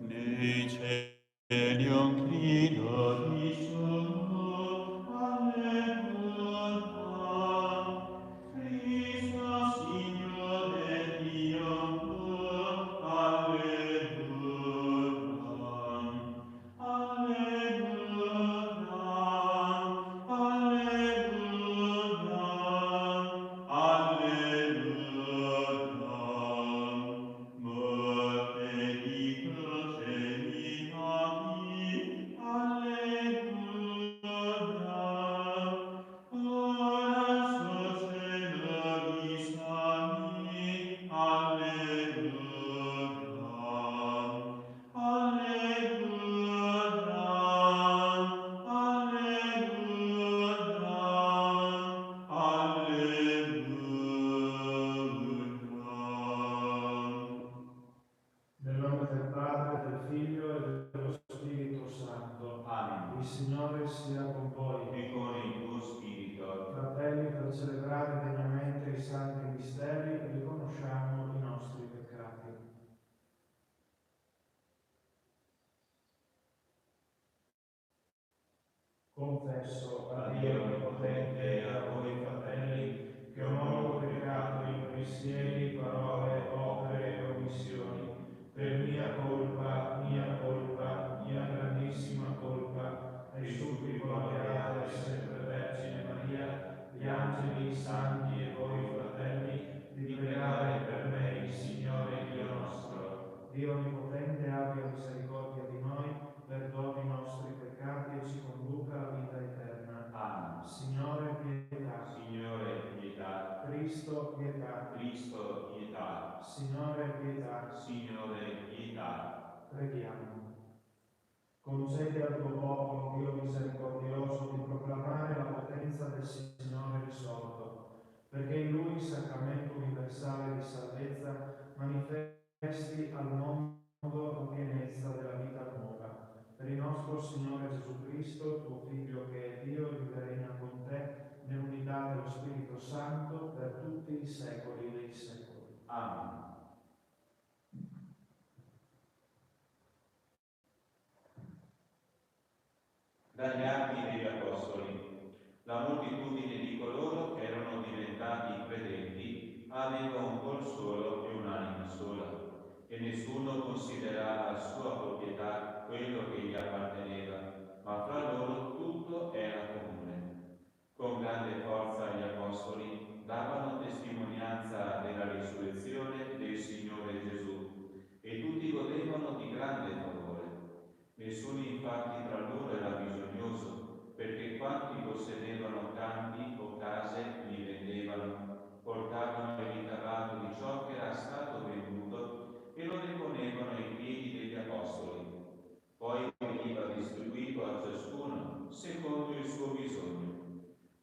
Nei cieli un grido di suono, alleluia. Cristo Signore Dio, alleluia. Alleluia, alleluia, alleluia. Nel nome del Padre, del Figlio e dello Spirito Santo. Amen. Il Signore sia con voi. E con il tuo spirito. Fratelli, per celebrare degnamente i santi misteri, riconosciamo i nostri peccati. Confesso a Dio Onnipotente e a voi, fratelli, che ho molto peccato in pensieri, parole, opere e omissioni, per mia colpa, mia grandissima colpa, e supplico la Beata e sempre Vergine Maria, gli angeli, i santi e voi, fratelli, di pregare per me il Signore Dio nostro. Dio Onnipotente abbia misericordia di noi, perdoni i nostri peccati e ci conduca alla vita eterna. Amen. Signore, pietà. Signore, pietà. Cristo, pietà. Cristo, pietà. Signore, pietà. Signore, pietà. Preghiamo. Concedi al tuo popolo, Dio misericordioso, di proclamare la potenza del Signore risorto, perché in Lui il sacramento universale di salvezza manifesti al mondo la pienezza della vita nuova. Per il nostro Signore Gesù Cristo, tuo Figlio che è Dio, vive e regna con te, nell'unità dello Spirito Santo, per tutti i secoli dei secoli. Amen. Dagli Atti degli Apostoli. La moltitudine di coloro che erano diventati credenti aveva un cor solo e un'anima sola, e nessuno considerava sua proprietà quello che gli apparteneva, ma fra loro tutto era comune. Con grande forza gli Apostoli davano testimonianza della risurrezione del Signore Gesù, e tutti godevano di grande favore. Nessuno infatti tra loro era bisognoso, perché quanti possedevano campi o case li vendevano, portavano il ricavato di ciò che era stato venduto e lo deponevano ai piedi degli Apostoli. Poi veniva distribuito a ciascuno secondo il suo bisogno.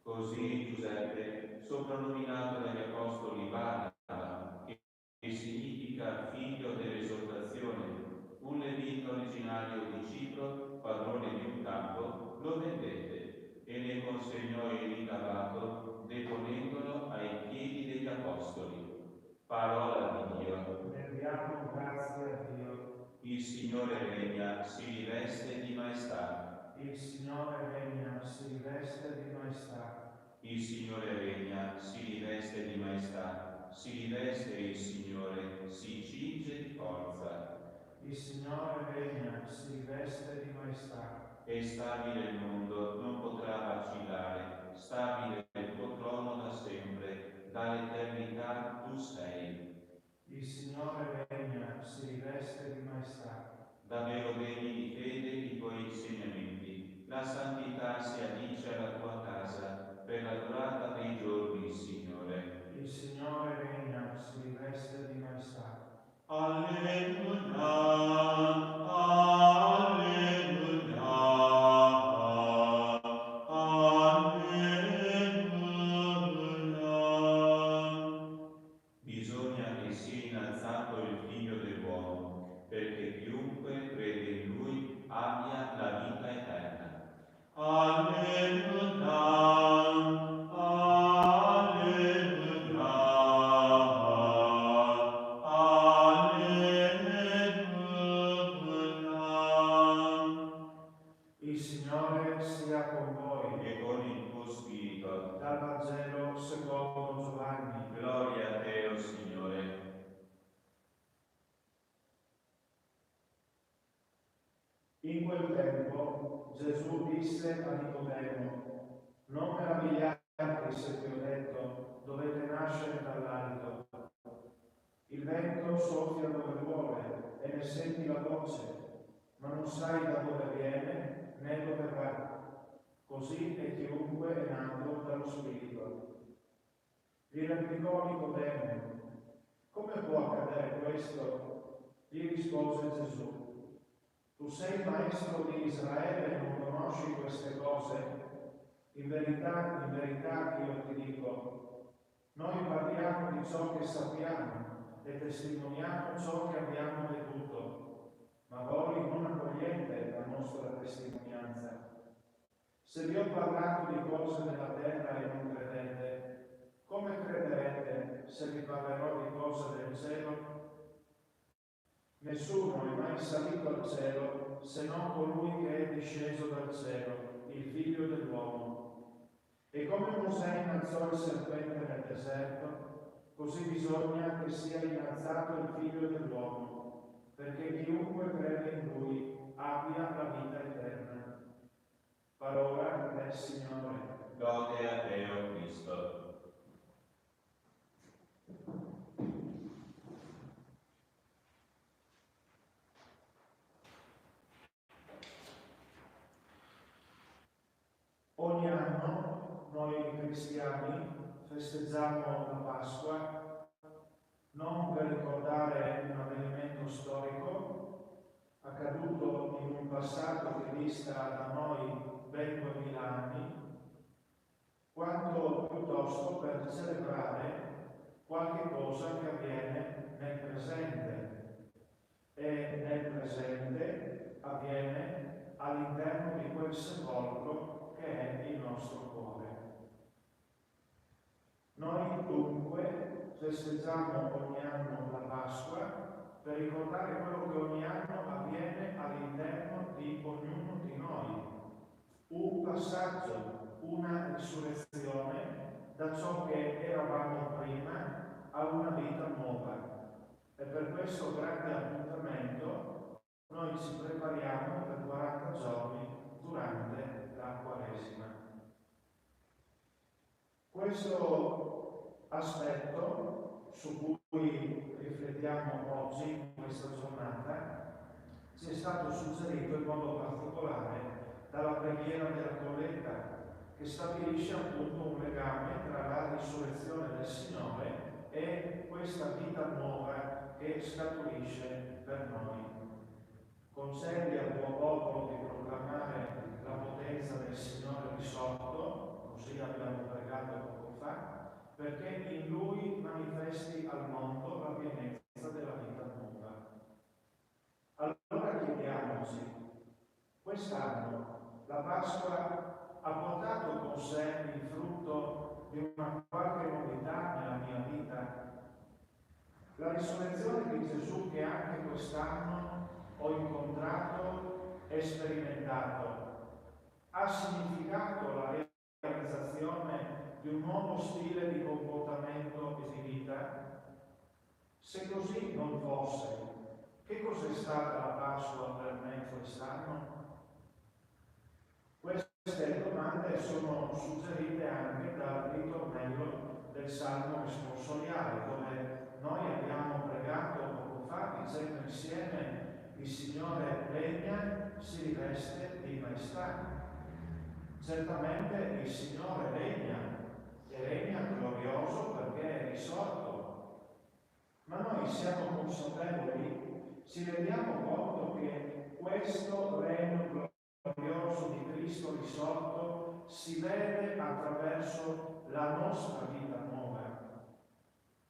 Così Giuseppe, soprannominato dagli Apostoli Barnaba, che significa figlio dell'esortazione, un levita originario di Cipro, padrone di un campo, lo vendette e ne consegnò il ricavato, deponendolo ai piedi degli Apostoli. Parola di Dio. Rendiamo grazie a Dio. Il Signore regna, si riveste di maestà. Il Signore regna, si riveste di maestà. Il Signore regna, si riveste di maestà. Si riveste il Signore, si cinge di forza. Il Signore regna, si riveste di maestà. È stabile il mondo, non potrà vacillare. Stabile il tuo trono da sempre, dall'eternità tu sei. Il Signore regna, si riveste di maestà. Davvero degni di fede i tuoi insegnamenti. La santità si addice alla tua casa per la durata dei giorni, Signore. Il Signore regna, si riveste di maestà. Alleluia, alleluia, alleluia. Bisogna che sia innalzato il Figlio dell'uomo, perché chiunque In quel tempo Gesù disse a Nicodemo: non meravigliatevi se vi ho detto, dovete nascere dall'alto. Il vento soffia dove vuole e ne senti la voce, ma non sai da dove viene né dove va. Così è chiunque è nato dallo Spirito. Gli replicò Nicodemo: come può accadere questo? Gli rispose Gesù: tu sei maestro di Israele e non conosci queste cose? In verità io ti dico, noi parliamo di ciò che sappiamo e testimoniamo ciò che abbiamo veduto, ma voi non accogliete la nostra testimonianza. Se vi ho parlato di cose della terra e non credete, come crederete se vi parlerò di cose del cielo? Nessuno è mai salito al cielo se non colui che è disceso dal cielo, il Figlio dell'uomo. E come Mosè innalzò il serpente nel deserto, così bisogna che sia innalzato il Figlio dell'uomo, perché chiunque crede in lui abbia la vita eterna. Parola del Signore. Lode a te, o Cristo. Ogni anno noi cristiani festeggiamo la Pasqua non per ricordare un avvenimento storico accaduto in un passato che dista da noi ben 2000 anni, quanto piuttosto per celebrare qualche cosa che avviene nel presente, e nel presente avviene all'interno di quel sepolcro che è il nostro cuore. Noi dunque festeggiamo ogni anno la Pasqua per ricordare quello che ogni anno avviene all'interno di ognuno di noi. Un passaggio, una risurrezione da ciò che eravamo prima a una vita nuova. E per questo grande appuntamento noi ci prepariamo per 40 giorni durante la Quaresima. Questo aspetto su cui riflettiamo oggi, in questa giornata, ci è stato suggerito in modo particolare dalla preghiera della colletta, che stabilisce appunto un legame tra la risurrezione del Signore e questa vita nuova che scaturisce per noi. Concedi al tuo popolo di proclamare la potenza del Signore risorto, così abbiamo pregato poco fa, perché in Lui manifesti al mondo la pienezza della vita nuova. Allora chiediamoci, quest'anno la Pasqua ha portato con sé il frutto di una qualche novità nella mia vita? La risurrezione di Gesù che anche quest'anno ho incontrato e sperimentato ha significato la realizzazione di un nuovo stile di comportamento e di vita? Se così non fosse, che cos'è stata la Pasqua per me quest'anno? Queste domande sono suggerite anche dal ritornello del Salmo responsoriale, dove noi abbiamo pregato poco fa dicendo insieme: il Signore regna, si riveste di maestà. Certamente il Signore regna, e regna glorioso perché è risorto. Ma noi siamo consapevoli, ci rendiamo conto che questo regno glorioso di Cristo risorto si vede attraverso la nostra vita nuova.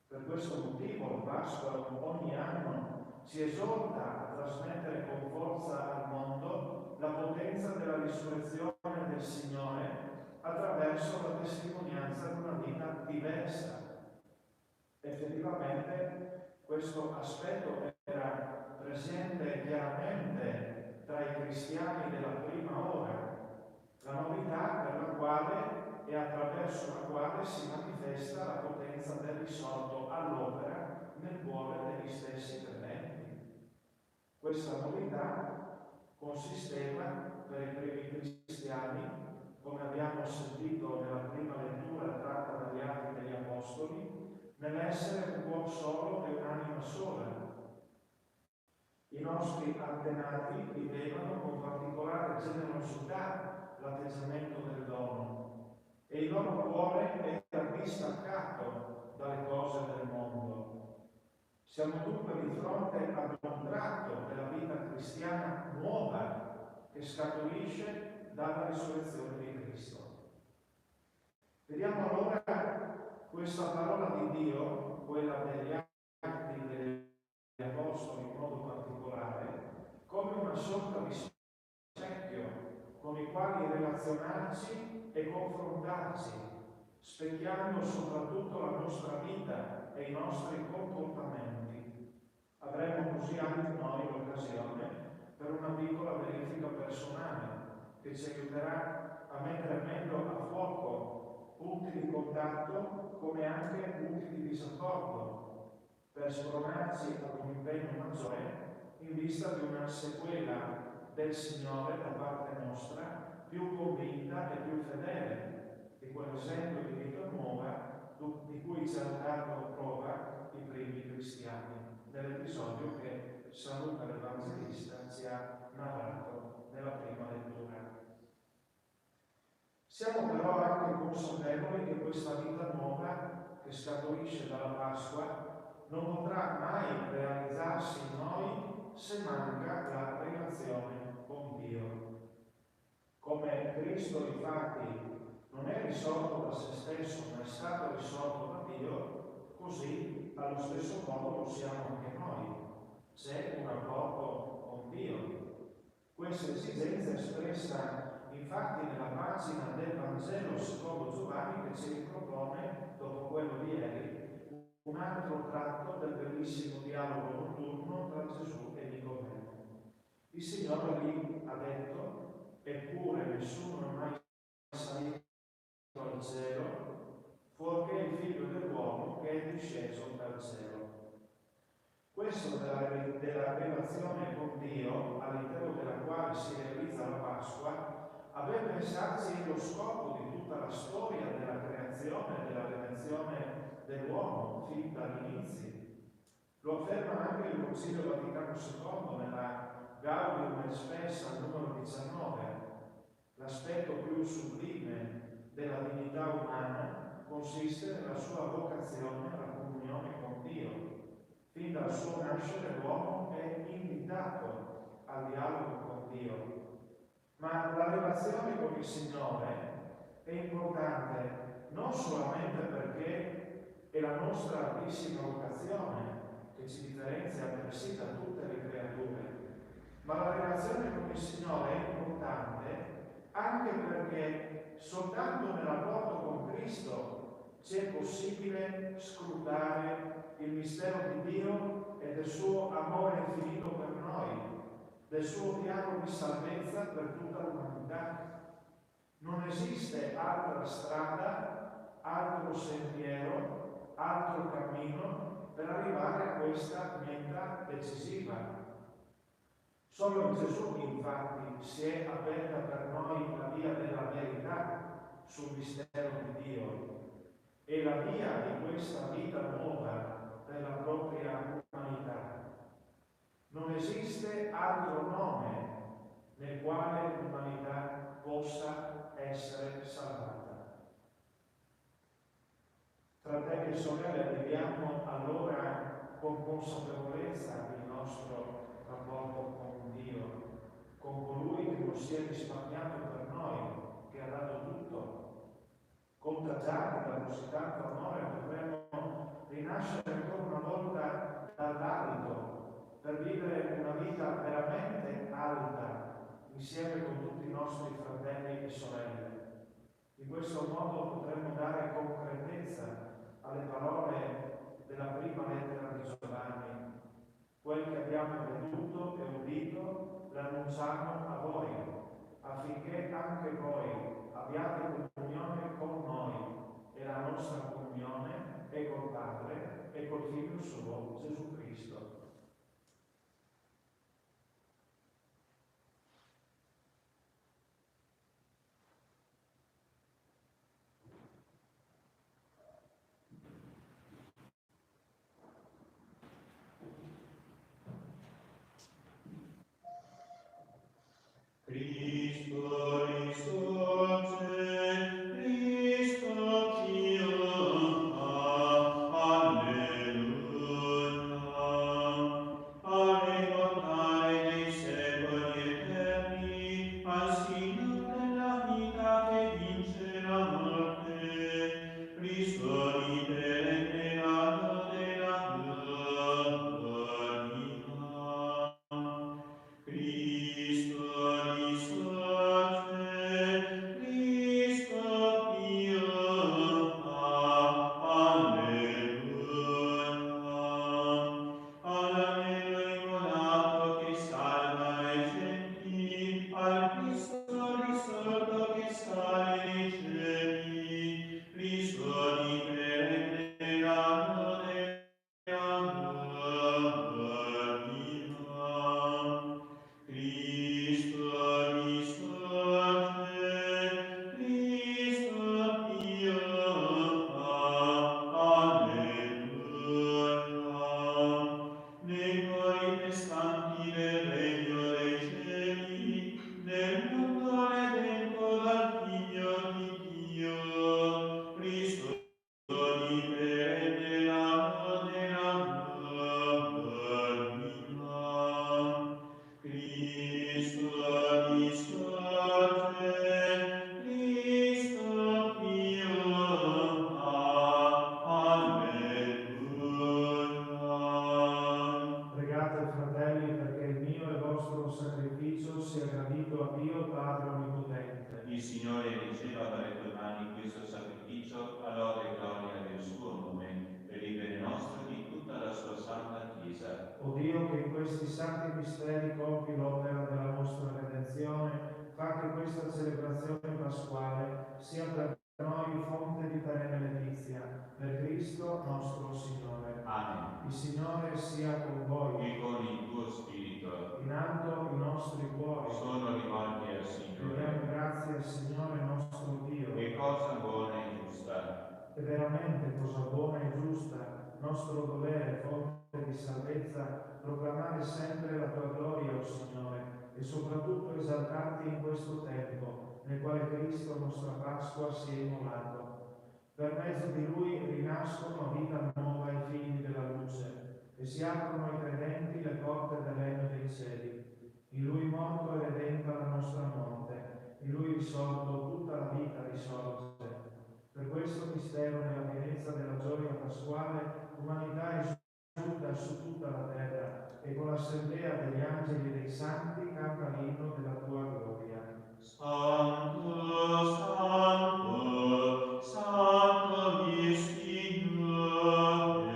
Per questo motivo la Pasqua ogni anno ci esorta a trasmettere con forza al mondo la potenza della risurrezione del Signore attraverso la testimonianza di una vita diversa. Effettivamente questo aspetto era presente chiaramente tra i cristiani della prima ora, la novità per la quale e attraverso la quale si manifesta la potenza del risorto all'opera nel cuore degli stessi credenti. Questa novità consisteva per i primi cristiani, come abbiamo sentito nella prima lettura tratta dagli Atti degli Apostoli, nell'essere un uomo solo e un'anima sola. I nostri antenati vivevano con particolare generosità l'atteggiamento del dono e il loro cuore era distaccato dalle cose del mondo. Siamo dunque di fronte ad un tratto della vita cristiana nuova che scaturisce dalla risurrezione di Cristo. Vediamo allora questa parola di Dio, quella degli Atti degli Apostoli in modo particolare, come una sorta di specchio con i quali relazionarci e confrontarci, specchiando soprattutto la nostra vita e i nostri comportamenti. Avremo così anche noi l'occasione per una piccola verifica personale che ci aiuterà a mettere meglio a fuoco punti di contatto come anche punti di disaccordo, per spronarci ad un impegno maggiore in vista di una sequela del Signore da parte nostra più convinta e più fedele di quell'esempio di vita nuova di cui ci hanno dato prova i primi cristiani, nell'episodio che San Luca l'Evangelista ci ha narrato nella prima lettura. Siamo però anche consapevoli che questa vita nuova che scaturisce dalla Pasqua non potrà mai realizzarsi in noi se manca la relazione con Dio. Come Cristo infatti non è risorto da se stesso, ma è stato risorto da Dio, così allo stesso modo lo siamo anche noi. C'è un rapporto con Dio. Questa esigenza è espressa infatti nella pagina del Vangelo secondo Giovanni, che ci ripropone, dopo quello di ieri, un altro tratto del bellissimo dialogo notturno tra Gesù e Nicodemo. Il Signore lì ha detto: eppure nessuno è mai salito al cielo fuorché il Figlio dell'uomo che è disceso dal cielo. Questo della relazione con Dio, all'interno della quale si realizza la Pasqua, a ben pensarsi è lo scopo di tutta la storia della creazione e della redenzione dell'uomo fin dall'inizio. Lo afferma anche il Concilio Vaticano II nella Gaudium et Spes al numero 19. L'aspetto più sublime della dignità umana consiste nella sua vocazione alla comunione con Dio. Fin dal suo nascere l'uomo è invitato al dialogo con Dio. Ma la relazione con il Signore è importante non solamente perché è la nostra altissima vocazione che ci differenzia altresì da tutte le creature, ma la relazione con il Signore è importante anche perché soltanto nel rapporto con Cristo ci è possibile scrutare il mistero di Dio e del suo amore infinito per noi, del suo piano di salvezza per tutta l'umanità. Non esiste altra strada, altro sentiero, altro cammino per arrivare a questa meta decisiva. Solo in Gesù, infatti, si è aperta per noi la via della verità sul mistero di Dio e la via di questa vita nuova per la propria umanità. Non esiste altro nome nel quale l'umanità possa essere salvata. Fratelli e sorelle, viviamo allora con consapevolezza il nostro rapporto con Dio, con colui che non si è risparmiato per noi, che ha dato tutto. Contagiati da così tanto amore dovremmo rinascere ancora una volta dall'alto per vivere una vita veramente alta insieme con tutti i nostri fratelli e sorelle. In questo modo potremo dare concretezza alle parole della prima lettera di Giovanni. Quel che abbiamo veduto e udito l'annunciamo a voi, affinché anche voi abbiate comunione con noi, e la nostra comunione è col Padre e col Figlio suo, Gesù Cristo. Pregate, fratelli, perché il mio e il vostro sacrificio sia gradito a Dio Padre Onnipotente. Il Signore riceva dalle tue mani questo sacrificio a lode e gloria del suo nome, per il bene nostro e di tutta la sua santa Chiesa. O Dio, che in questi santi misteri compi l'opera della nostra redenzione, fa che questa celebrazione pasquale sia per noi fonte di perenne letizia, per Cristo nostro Signore. Amen. Il Signore sia con voi. E con il tuo spirito. In alto i nostri cuori. Sono rivolti al Signore. Rendiamo grazie al Signore nostro Dio. Che cosa buona e giusta. È veramente cosa buona e giusta, nostro dovere, fonte di salvezza, proclamare sempre la tua gloria, o Signore, e soprattutto esaltarti in questo tempo, nel quale Cristo, nostra Pasqua, si è immolato. Per mezzo di Lui rinascono vita nuova i figli della luce, e si aprono ai credenti le porte del regno dei cieli. In Lui morto e redenta la nostra morte, in Lui risorto tutta la vita risorge. Per questo mistero, nella pienezza della gioia pasquale, l'umanità esulta su tutta la terra e con l'assemblea degli angeli e dei santi canta l'inno della tua gloria. Santo, Santo, Santo il Signore,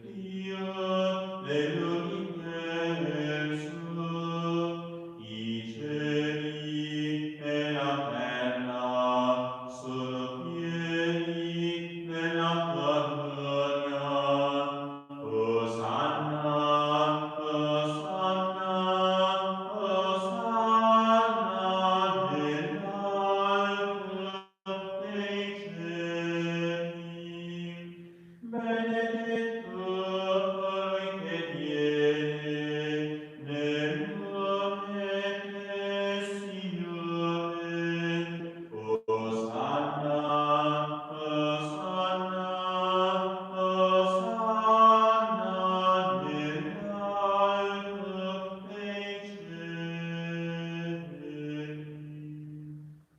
Dio dell'universo, i cieli e la terra sono pieni della tua gloria. Osanna, Osanna, Osanna nell'alto dei cieli. Benedetto colui che viene nel nome del Signore. Osanna, Osanna, Osanna nell'alto dei cieli.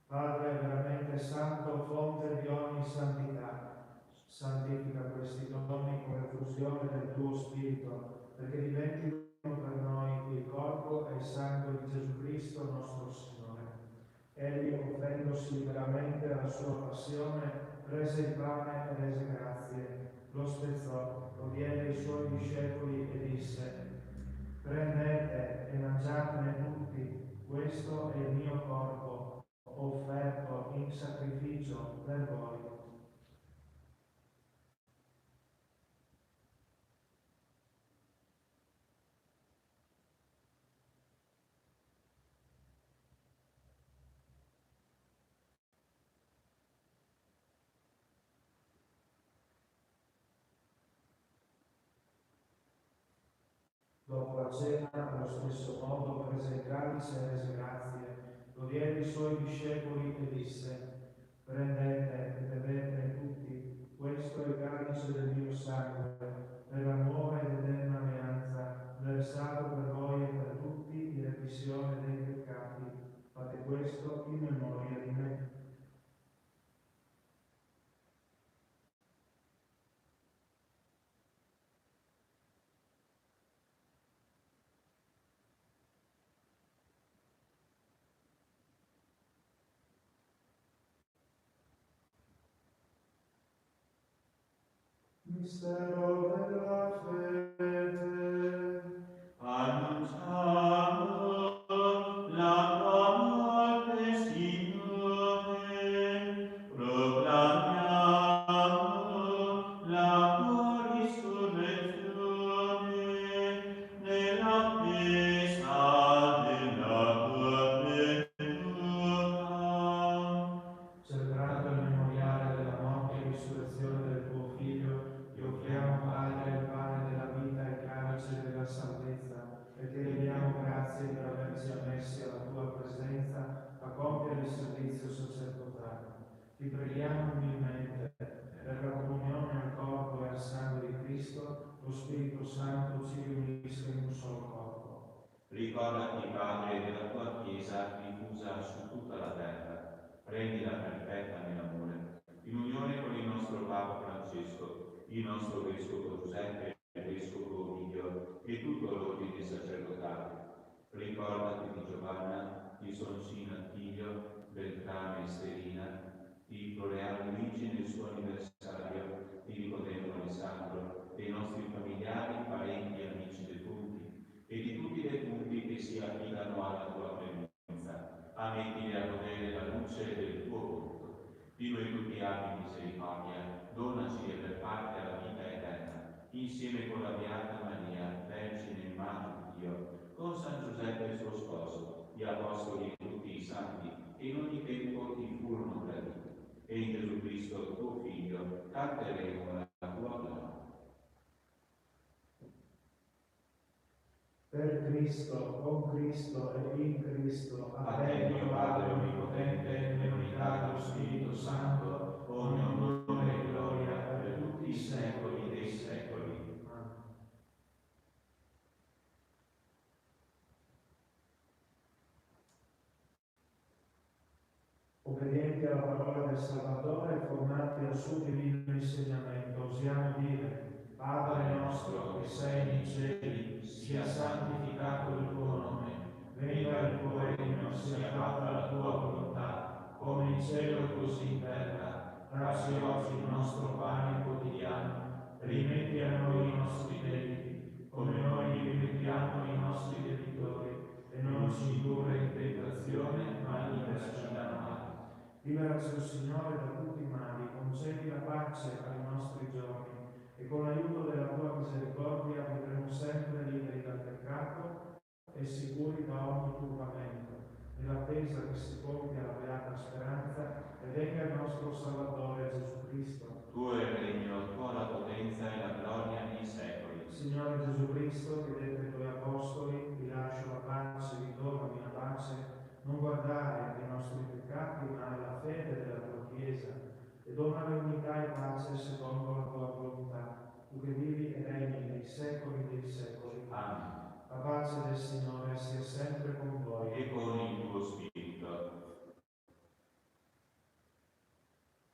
Padre veramente santo, fonte di ogni santità, santifica questi doni con l'effusione del tuo Spirito, perché diventino per noi il corpo e il sangue di Gesù Cristo nostro Signore. Egli, offrendosi liberamente alla sua passione, prese il pane e rese grazie, lo spezzò, lo diede ai suoi discepoli e disse: prendete e mangiatene tutti, questo è il mio corpo, offerto in sacrificio per voi. Dopo la cena, allo stesso modo, prese il calice e rese grazie, lo diede ai suoi discepoli e disse: prendete e bevete tutti, questo è il calice del mio sangue, per la nuova ed eterna alleanza, versato per voi e per tutti in remissione dei peccati. Fate questo in memoria di me. Mistero della fede. Annunciamo la tua morte, Signore, proclamiamo la tua risurrezione nell'attesa della tua venuta. Celebrando il memoriale della morte e risurrezione del tuo Figlio, ti offriamo, Padre, il pane della vita e il calice della salvezza, e ti rendiamo grazie per averci ammessi alla tua presenza a compiere il servizio sacerdotale. Ti preghiamo umilmente per la comunione al corpo e al sangue di Cristo, lo Spirito Santo ci riunisca in un solo corpo. Ricordati, Padre, della tua Chiesa diffusa su tutta la terra. Rendila perfetta nell'amore, in unione con il nostro Papa Francesco, il nostro Vescovo Giuseppe, il Vescovo Ovidio e tutto l'ordine sacerdotale. Ricordati di Giovanna, di Sonsina Attilio, Beltrame e Sterina, di Floreano Luigi nel suo anniversario, di Nicodemo Alessandro, dei nostri familiari, parenti e amici defunti, e di tutti i defunti che si affidano alla tua presenza. Ammettili a godere la luce del tuo volto. Di noi tutti abbi misericordia, donaci di aver parte alla vita eterna, insieme con la Beata Maria, Vergine e Madre di Dio, con San Giuseppe suo sposo, gli Apostoli e tutti i santi, che in ogni tempo ti furono graditi. E in Gesù Cristo, tuo Figlio, canteremo la tua gloria. Per Cristo, con Cristo e in Cristo, a te, Dio Padre Onnipotente, nell'unità dello Spirito Santo, ogni onore e gloria per tutti i secoli dei secoli. Amen. Obbedienti alla parola del Salvatore e formati al suo divino insegnamento, osiamo dire: Padre nostro che sei nei cieli, sia santificato il tuo nome, venga il tuo regno, sia fatta la tua volontà, come in cielo così in terra. Dacci oggi il nostro pane quotidiano, rimetti a noi i nostri debiti, come noi li rimettiamo ai nostri debitori, e non ci indurre in tentazione, ma liberaci dal male. Liberaci, o Signore, da tutti i mali, concedi la pace ai nostri giorni, e con l'aiuto della tua misericordia vivremo sempre liberi dal peccato e sicuri da ogni turbamento, nell'attesa che si compia la beata speranza e venga il nostro Salvatore Gesù Cristo. Tuo è il regno, tua la potenza e la gloria nei secoli. Signore Gesù Cristo, che dette ai tuoi apostoli: vi lascio la pace, vi do la mia pace, non guardare ai nostri peccati, ma alla fede della tua Chiesa, e donare unità e pace secondo la tua volontà, tu che vivi e regni nei secoli dei secoli. Amen. La pace del Signore sia sempre con voi. E con il tuo spirito.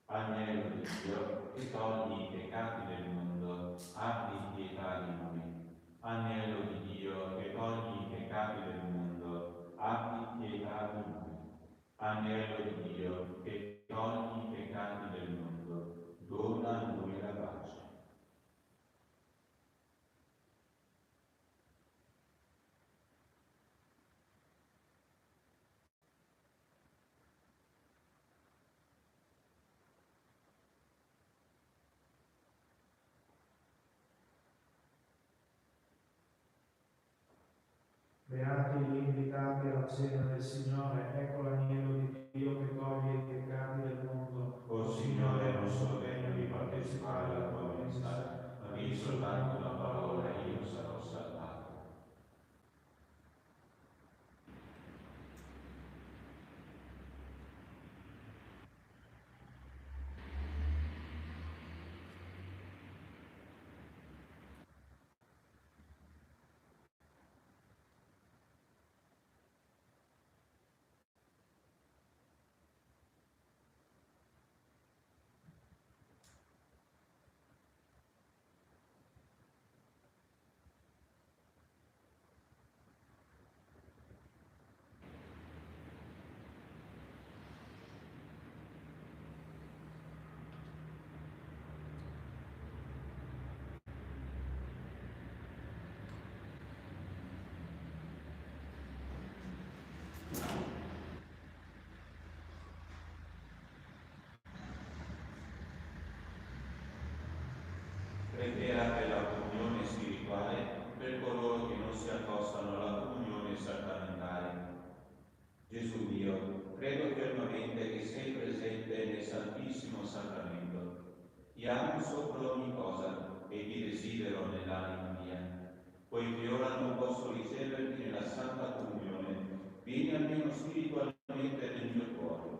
Agnello di Dio, che togli i peccati del mondo, abbi pietà di noi. Agnello di Dio, che togli i peccati del mondo, abbi pietà di noi. Agnello di Dio, che togli i peccati del mondo, dona a noi la pace. Beati gli invitati alla cena del Signore, ecco l'agnello di Dio che toglie i peccati del mondo. O Signore, non sono degno di partecipare alla tua messa, ma di soltanto una parola e io sarò salvato. Gesù mio, credo fermamente che sei presente nel Santissimo Sacramento. Ti amo sopra ogni cosa e ti desidero nell'anima mia. Poiché ora non posso riceverti nella Santa Comunione, vieni almeno spiritualmente nel mio cuore.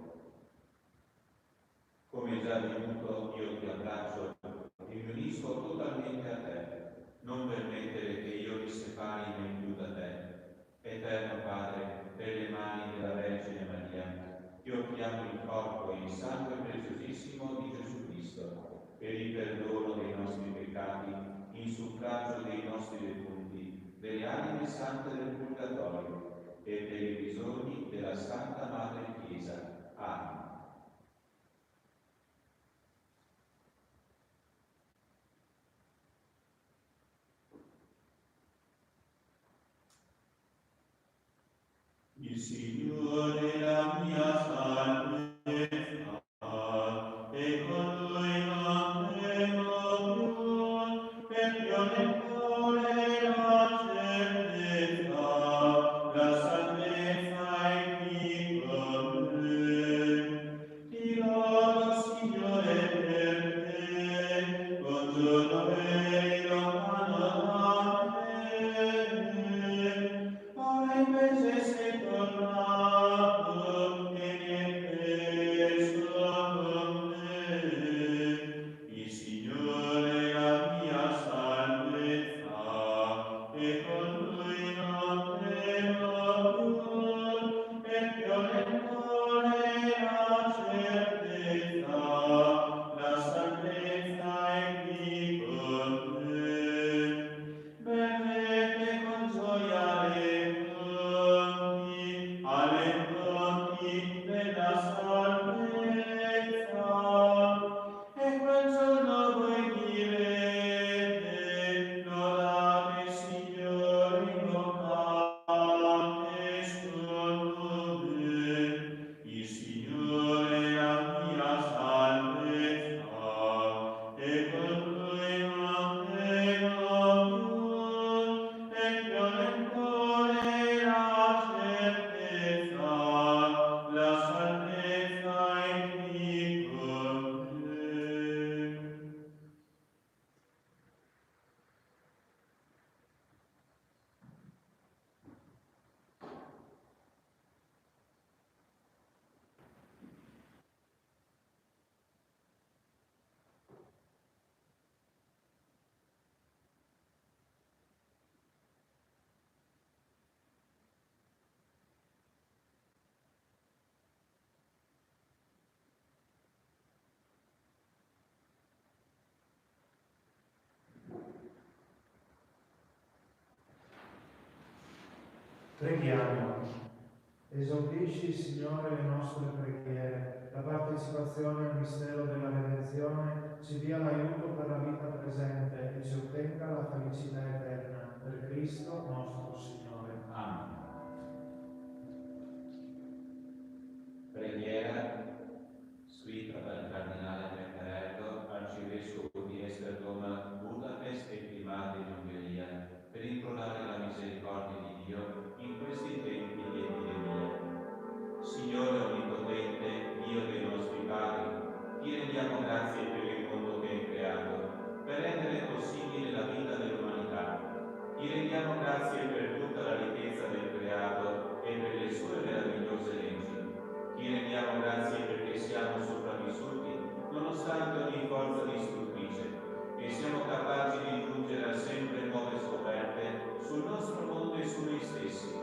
Come già venuto, io ti abbraccio e mi unisco totalmente a te. Non permettere che io mi separi mai più da te. Eterno Padre, per le mani della Vergine Maria, ti offriamo il corpo e il sangue preziosissimo di Gesù Cristo, per il perdono dei nostri peccati, in suffragio dei nostri defunti, delle anime sante del Purgatorio e per i bisogni della Santa Madre Chiesa. Amen. Il Signore è la mia salvezza, e con Lui non temo più, perché ho nel cuore la certezza, la salvezza è qui con me. Ti lodo, Signore, per te, con giorno eri lontano da me. Ora invece sei tornato e mi hai preso con te. Il Signore è la mia salvezza, e con Lui non temo più, perché ho nel cuore la certezza, la salvezza è qui con me. Bevete con gioia alle fonti della salvezza, e quel giorno voi direte: lodate Signore, invocate suo nome. Il Signore è la mia salvezza, e con Lui non temo più, perché ho nel cuore la certezza, la salvezza è qui con me. Preghiamo. Esaudisci, Signore, le nostre preghiere. La partecipazione al mistero della redenzione ci dia l'aiuto per la vita presente e ci ottenga la felicità eterna. Per Cristo nostro Signore. Amen. Preghiera scritta dal Cardinale Beccarello, Arcivescovo di Esztergom, Budapest e Primato in Ungheria, per implorare la misericordia di Dio in questi tempi di epidemia. Signore Onnipotente, Dio dei nostri padri, ti rendiamo grazie per il mondo che hai creato, per rendere possibile la vita dell'umanità. Ti rendiamo grazie per tutta la ricchezza del creato e per le sue meravigliose leggi. Ti rendiamo grazie perché siamo sopravvissuti nonostante ogni forza distruttrice e siamo capaci di giungere a sempre nuove scoperte sul nostro mondo e su noi stessi.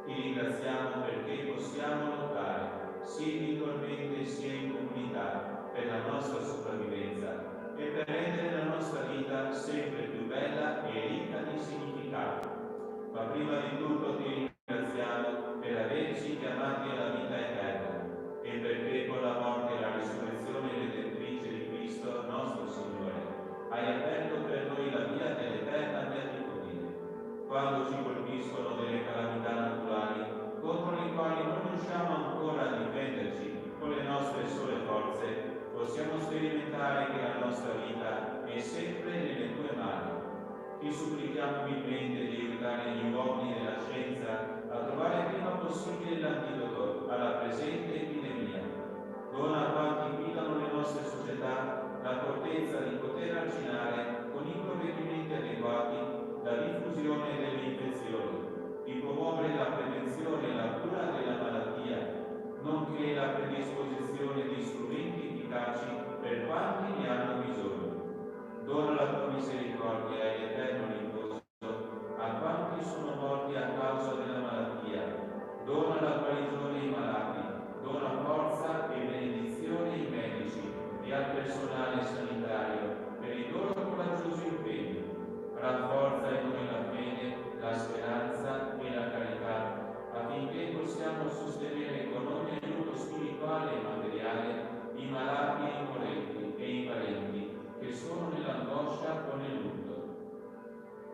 Ti ringraziamo perché possiamo lottare sia individualmente sia in comunità per la nostra sopravvivenza e per rendere la nostra vita sempre più bella e ricca di significato. Ma prima di tutto ti ringraziamo per averci chiamati alla vita eterna e perché con la morte e la risurrezione redentrice di Cristo nostro Signore hai aperto per noi la via dell'eterna beatitudine. Quando ci colpiscono delle calamità naturali contro le quali non riusciamo ancora a difenderci con le nostre sole forze, possiamo sperimentare che la nostra vita è sempre nelle tue mani. Ti supplichiamo umilmente di aiutare gli uomini della scienza a trovare il prima possibile l'antidoto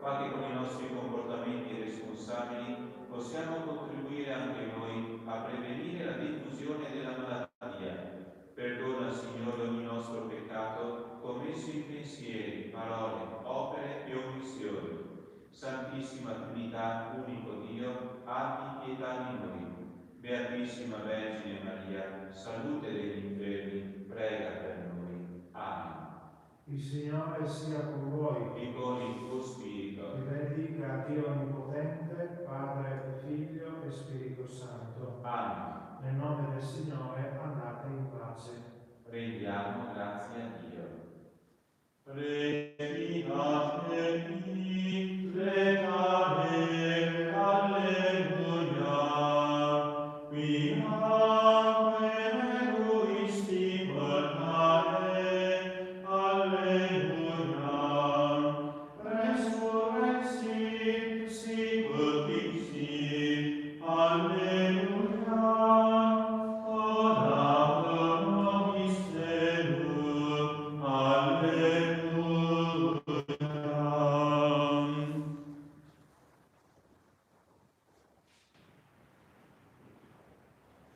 fa che con i nostri comportamenti responsabili possiamo contribuire anche noi a prevenire la diffusione della malattia. Perdona, Signore, ogni nostro peccato, commesso in pensieri, parole, opere e omissioni. Santissima Trinità, unico Dio, abbi pietà di noi. Beatissima Vergine Maria, salute degli infermi, prega per noi. Amen. Il Signore sia con voi. E con il tuo spirito. Vi benedica Dio Onnipotente, Padre, Figlio e Spirito Santo. Amen. Nel nome del Signore andate in pace. Rendiamo grazie a Dio. Requiescat in plecare